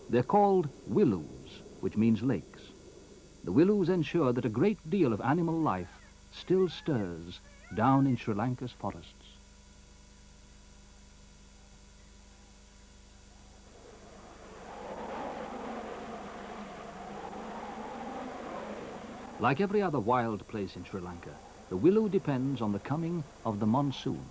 They're called willus, which means lakes. The willus ensure that a great deal of animal life still stirs down in Sri Lanka's forests. Like every other wild place in Sri Lanka, the willow depends on the coming of the monsoon.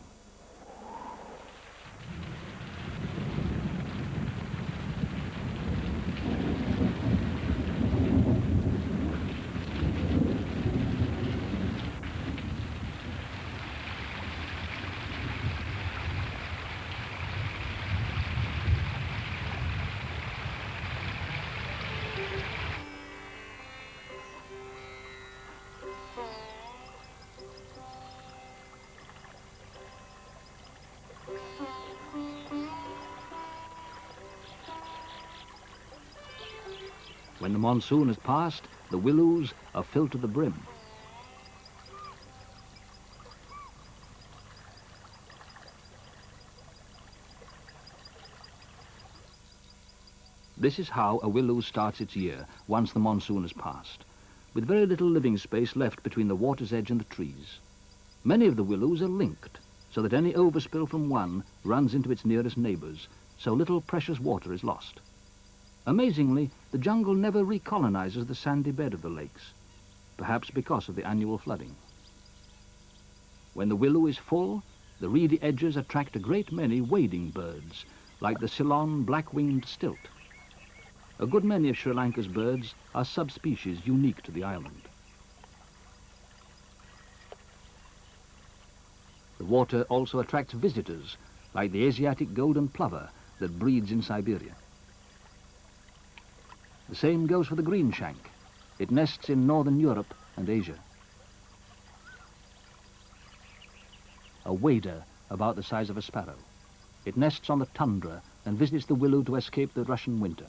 When the monsoon has passed, the willows are filled to the brim. This is how a willow starts its year, once the monsoon has passed, with very little living space left between the water's edge and the trees. Many of the willows are linked, so that any overspill from one runs into its nearest neighbours, so little precious water is lost. Amazingly, the jungle never recolonizes the sandy bed of the lakes, perhaps because of the annual flooding. When the willow is full, the reedy edges attract a great many wading birds, like the Ceylon black-winged stilt. A good many of Sri Lanka's birds are subspecies unique to the island. The water also attracts visitors, like the Asiatic golden plover that breeds in Siberia. The same goes for the greenshank. It nests in northern Europe and Asia. A wader about the size of a sparrow. It nests on the tundra and visits the willow to escape the Russian winter.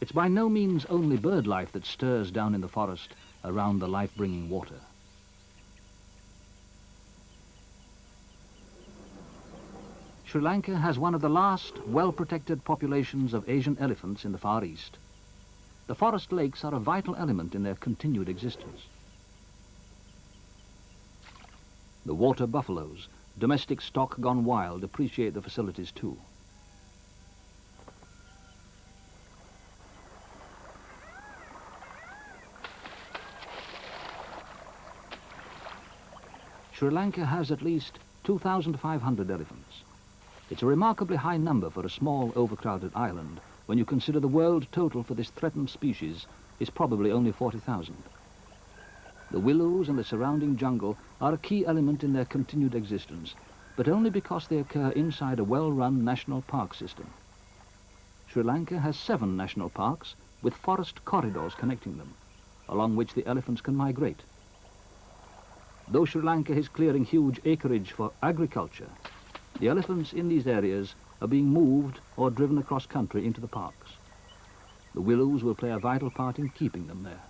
It's by no means only bird life that stirs down in the forest around the life-bringing water. Sri Lanka has one of the last well-protected populations of Asian elephants in the Far East. The forest lakes are a vital element in their continued existence. The water buffaloes, domestic stock gone wild, appreciate the facilities too. Sri Lanka has at least 2,500 elephants. It's a remarkably high number for a small, overcrowded island when you consider the world total for this threatened species is probably only 40,000. The willows and the surrounding jungle are a key element in their continued existence, but only because they occur inside a well-run national park system. Sri Lanka has 7 national parks with forest corridors connecting them, along which the elephants can migrate. Though Sri Lanka is clearing huge acreage for agriculture, the elephants in these areas are being moved or driven across country into the parks. The willows will play a vital part in keeping them there.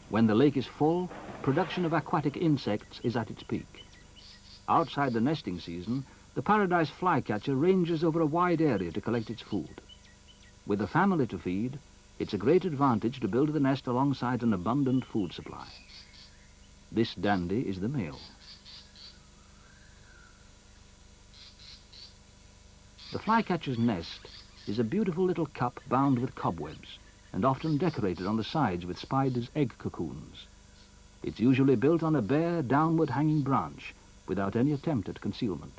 When the lake is full, production of aquatic insects is at its peak. Outside the nesting season, the paradise flycatcher ranges over a wide area to collect its food. With a family to feed, it's a great advantage to build the nest alongside an abundant food supply. This dandy is the male. The flycatcher's nest is a beautiful little cup bound with cobwebs and often decorated on the sides with spiders' egg cocoons. It's usually built on a bare, downward-hanging branch without any attempt at concealment.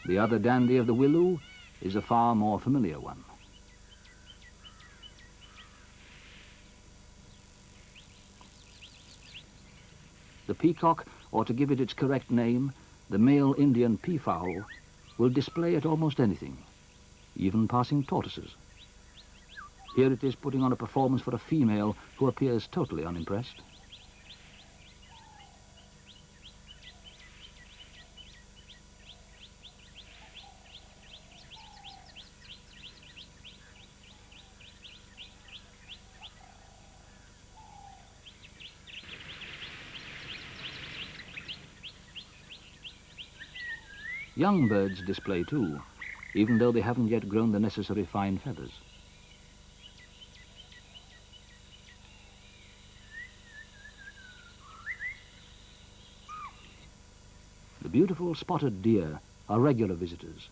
The other dandy of the willow is a far more familiar one. The peacock, or to give it its correct name, the male Indian peafowl, will display at almost anything, even passing tortoises. Here it is putting on a performance for a female who appears totally unimpressed. Young birds display too, even though they haven't yet grown the necessary fine feathers. The beautiful spotted deer are regular visitors.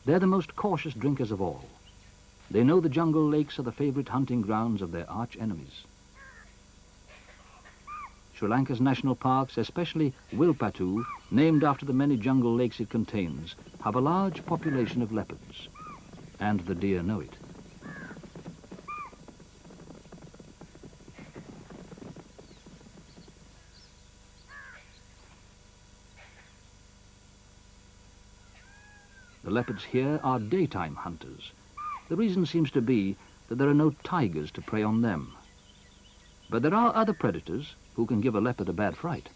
They're the most cautious drinkers of all. They know the jungle lakes are the favorite hunting grounds of their arch enemies. Sri Lanka's national parks, especially Wilpatu, named after the many jungle lakes it contains, have a large population of leopards, and the deer know it. The leopards here are daytime hunters. The reason seems to be that there are no tigers to prey on them. But there are other predators who can give a leopard a bad fright.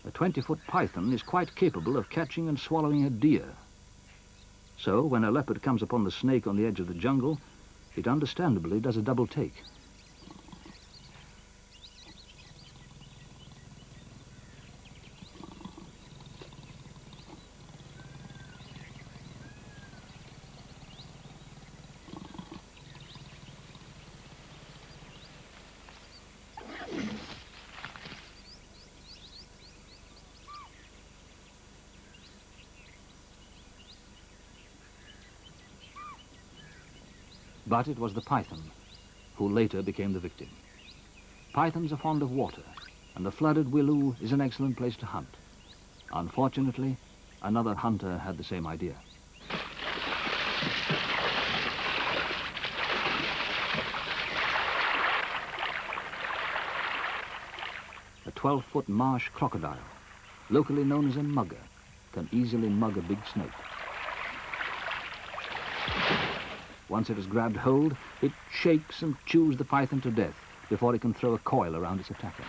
A 20-foot python is quite capable of catching and swallowing a deer. So when a leopard comes upon the snake on the edge of the jungle, it understandably does a double take. But it was the python who later became the victim. Pythons are fond of water, and the flooded willow is an excellent place to hunt. Unfortunately, another hunter had the same idea. A 12-foot marsh crocodile, locally known as a mugger, can easily mug a big snake. Once it has grabbed hold, it shakes and chews the python to death before it can throw a coil around its attacker.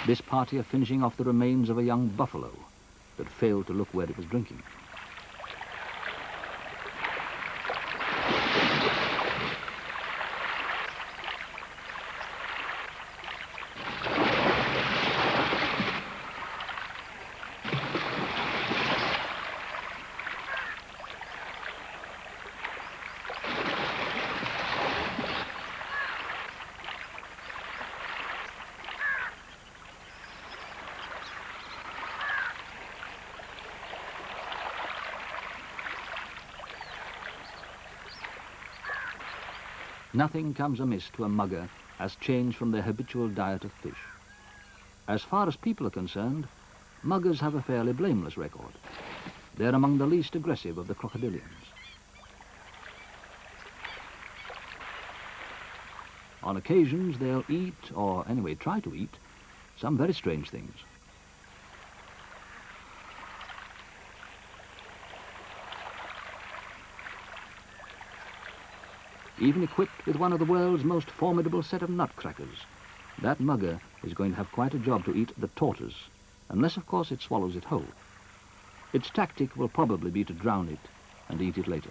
This party are finishing off the remains of a young buffalo that failed to look where it was drinking. Nothing comes amiss to a mugger as changed from their habitual diet of fish. As far as people are concerned, muggers have a fairly blameless record. They're among the least aggressive of the crocodilians. On occasions, they'll eat, or anyway try to eat, some very strange things. Even equipped with one of the world's most formidable set of nutcrackers, that mugger is going to have quite a job to eat the tortoise, unless, of course, it swallows it whole. Its tactic will probably be to drown it and eat it later.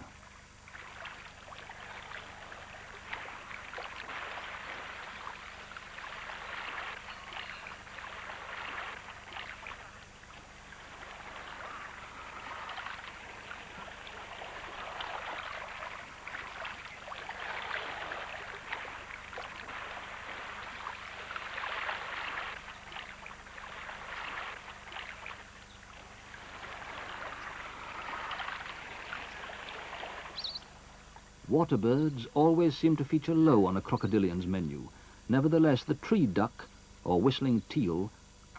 Water birds always seem to feature low on a crocodilian's menu. Nevertheless, the tree duck, or whistling teal,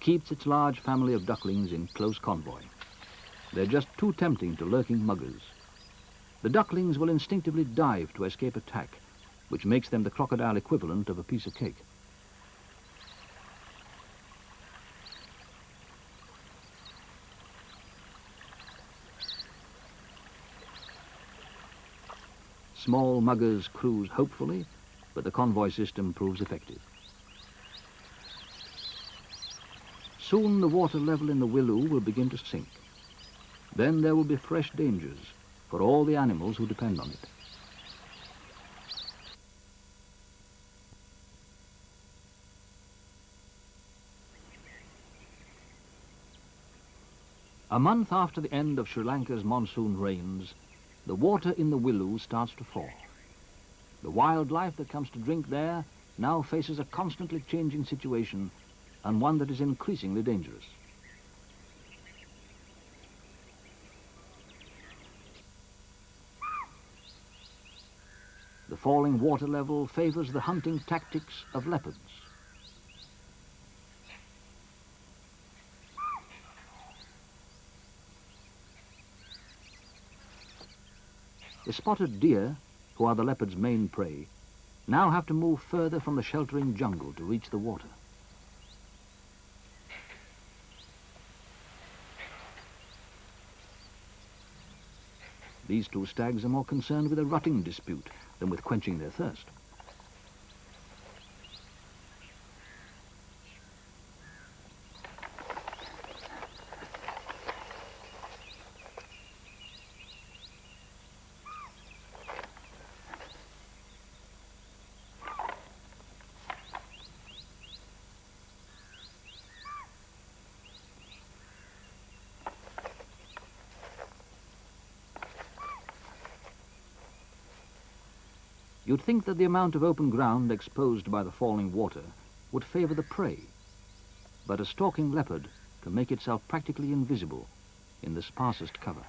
keeps its large family of ducklings in close convoy. They're just too tempting to lurking muggers. The ducklings will instinctively dive to escape attack, which makes them the crocodile equivalent of a piece of cake. Small muggers cruise hopefully, but the convoy system proves effective. Soon the water level in the Willow will begin to sink. Then there will be fresh dangers for all the animals who depend on it. A month after the end of Sri Lanka's monsoon rains, the water in the Willow starts to fall. The wildlife that comes to drink there now faces a constantly changing situation, and one that is increasingly dangerous. The falling water level favors the hunting tactics of leopards. The spotted deer, who are the leopard's main prey, now have to move further from the sheltering jungle to reach the water. These two stags are more concerned with a rutting dispute than with quenching their thirst. You'd think that the amount of open ground exposed by the falling water would favor the prey, but a stalking leopard can make itself practically invisible in the sparsest cover.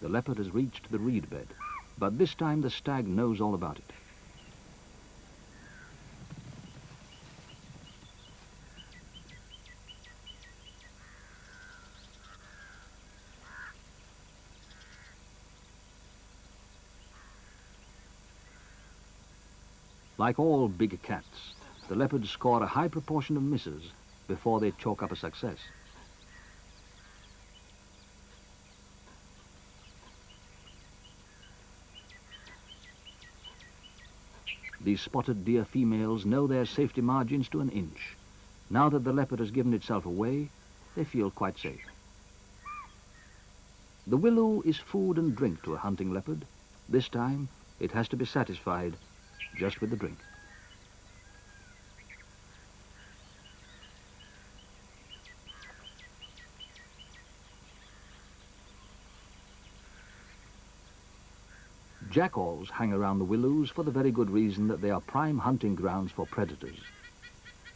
The leopard has reached the reed bed, but this time the stag knows all about it. Like all big cats, the leopards score a high proportion of misses before they chalk up a success. These spotted deer females know their safety margins to an inch. Now that the leopard has given itself away, they feel quite safe. The willow is food and drink to a hunting leopard. This time, it has to be satisfied just with the drink. Jackals hang around the willows for the very good reason that they are prime hunting grounds for predators.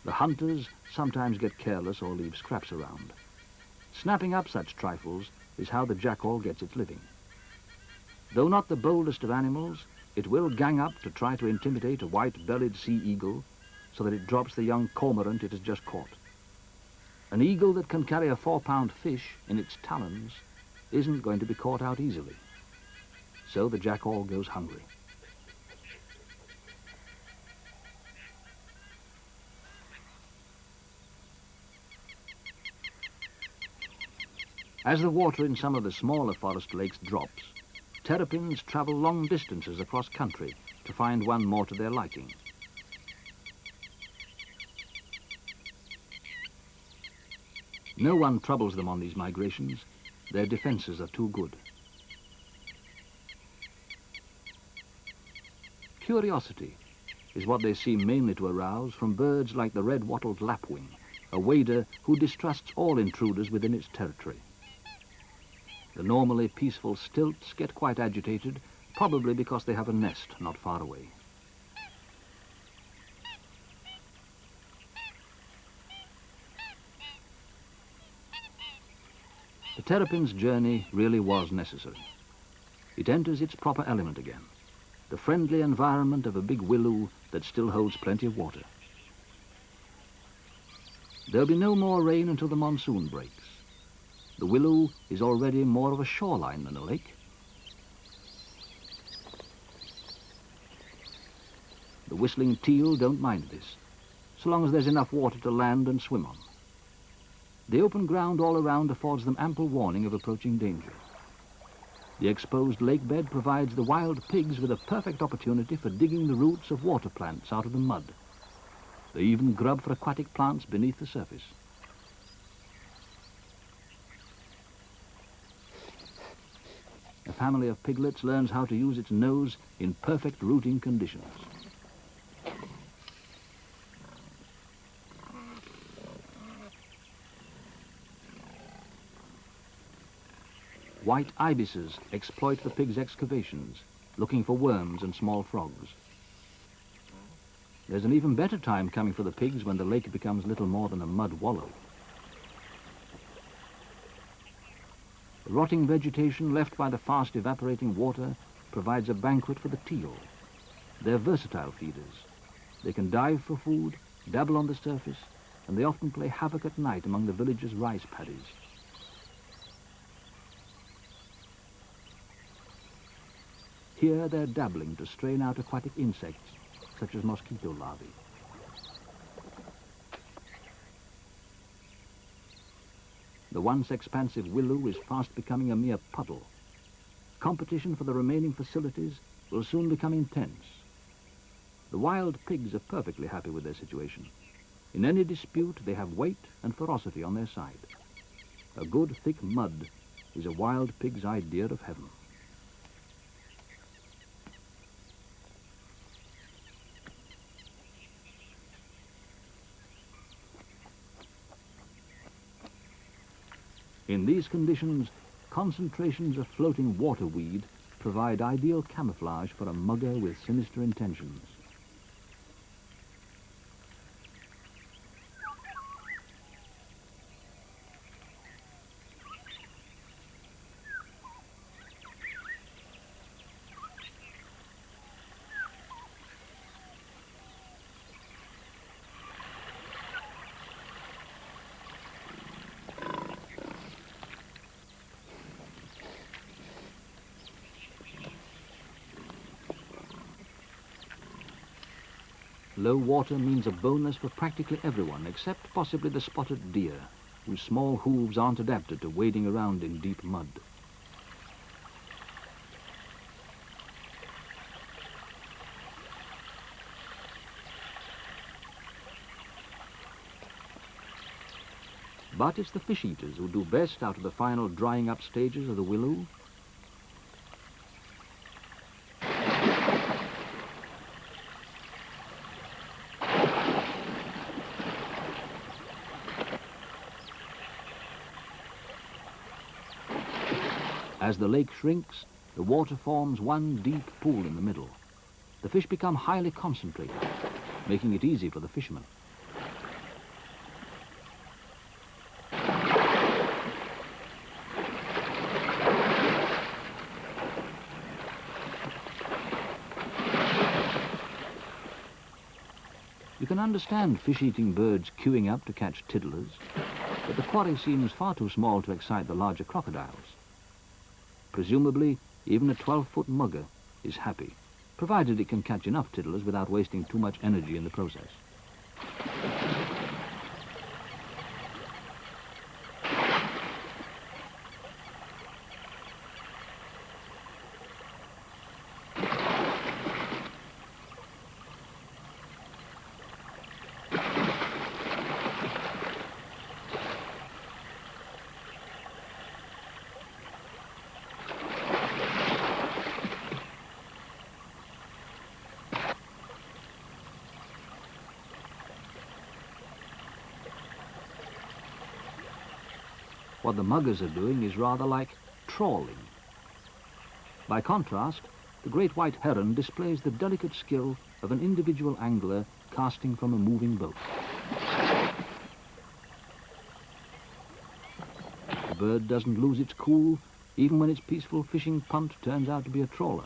The hunters sometimes get careless or leave scraps around. Snapping up such trifles is how the jackal gets its living. Though not the boldest of animals, it will gang up to try to intimidate a white-bellied sea eagle so that it drops the young cormorant it has just caught. An eagle that can carry a 4-pound fish in its talons isn't going to be caught out easily. So the jackal goes hungry. As the water in some of the smaller forest lakes drops, terrapins travel long distances across country to find one more to their liking. No one troubles them on these migrations. Their defenses are too good. Curiosity is what they seem mainly to arouse from birds like the red-wattled lapwing, a wader who distrusts all intruders within its territory. The normally peaceful stilts get quite agitated, probably because they have a nest not far away. The terrapin's journey really was necessary. It enters its proper element again, the friendly environment of a big willow that still holds plenty of water. There'll be no more rain until the monsoon breaks. The willow is already more of a shoreline than a lake. The whistling teal don't mind this, so long as there's enough water to land and swim on. The open ground all around affords them ample warning of approaching danger. The exposed lake bed provides the wild pigs with a perfect opportunity for digging the roots of water plants out of the mud. They even grub for aquatic plants beneath the surface. A family of piglets learns how to use its nose in perfect rooting conditions. White ibises exploit the pigs' excavations, looking for worms and small frogs. There's an even better time coming for the pigs when the lake becomes little more than a mud wallow. The rotting vegetation left by the fast evaporating water provides a banquet for the teal. They're versatile feeders. They can dive for food, dabble on the surface, and they often play havoc at night among the villagers' rice paddies. Here they're dabbling to strain out aquatic insects, such as mosquito larvae. The once expansive willow is fast becoming a mere puddle. Competition for the remaining facilities will soon become intense. The wild pigs are perfectly happy with their situation. In any dispute, they have weight and ferocity on their side. A good thick mud is a wild pig's idea of heaven. In these conditions, concentrations of floating waterweed provide ideal camouflage for a mugger with sinister intentions. Low water means a bonus for practically everyone, except possibly the spotted deer, whose small hooves aren't adapted to wading around in deep mud. But it's the fish eaters who do best out of the final drying up stages of the willow. As the lake shrinks, the water forms one deep pool in the middle. The fish become highly concentrated, making it easy for the fishermen. You can understand fish-eating birds queuing up to catch tiddlers, but the quarry seems far too small to excite the larger crocodiles. Presumably, even a 12-foot mugger is happy, provided it can catch enough tiddlers without wasting too much energy in the process. What the muggers are doing is rather like trawling. By contrast, the great white heron displays the delicate skill of an individual angler casting from a moving boat. The bird doesn't lose its cool, even when its peaceful fishing punt turns out to be a trawler.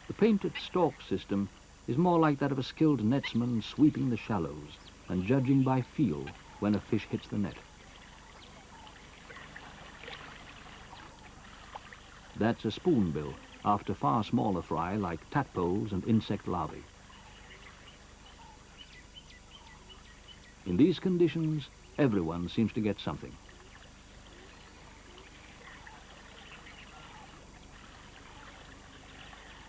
The painted stalk system is more like that of a skilled netsman sweeping the shallows and judging by feel when a fish hits the net. That's a spoonbill, after far smaller fry like tadpoles and insect larvae. In these conditions, everyone seems to get something.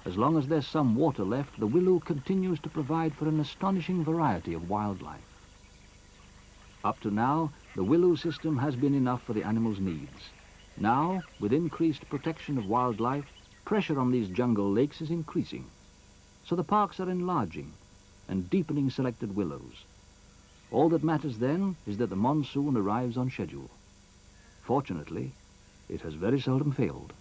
As long as there's some water left, the willow continues to provide for an astonishing variety of wildlife. Up to now, the willow system has been enough for the animals' needs. Now, with increased protection of wildlife, pressure on these jungle lakes is increasing. So the parks are enlarging and deepening selected willows. All that matters then is that the monsoon arrives on schedule. Fortunately, it has very seldom failed.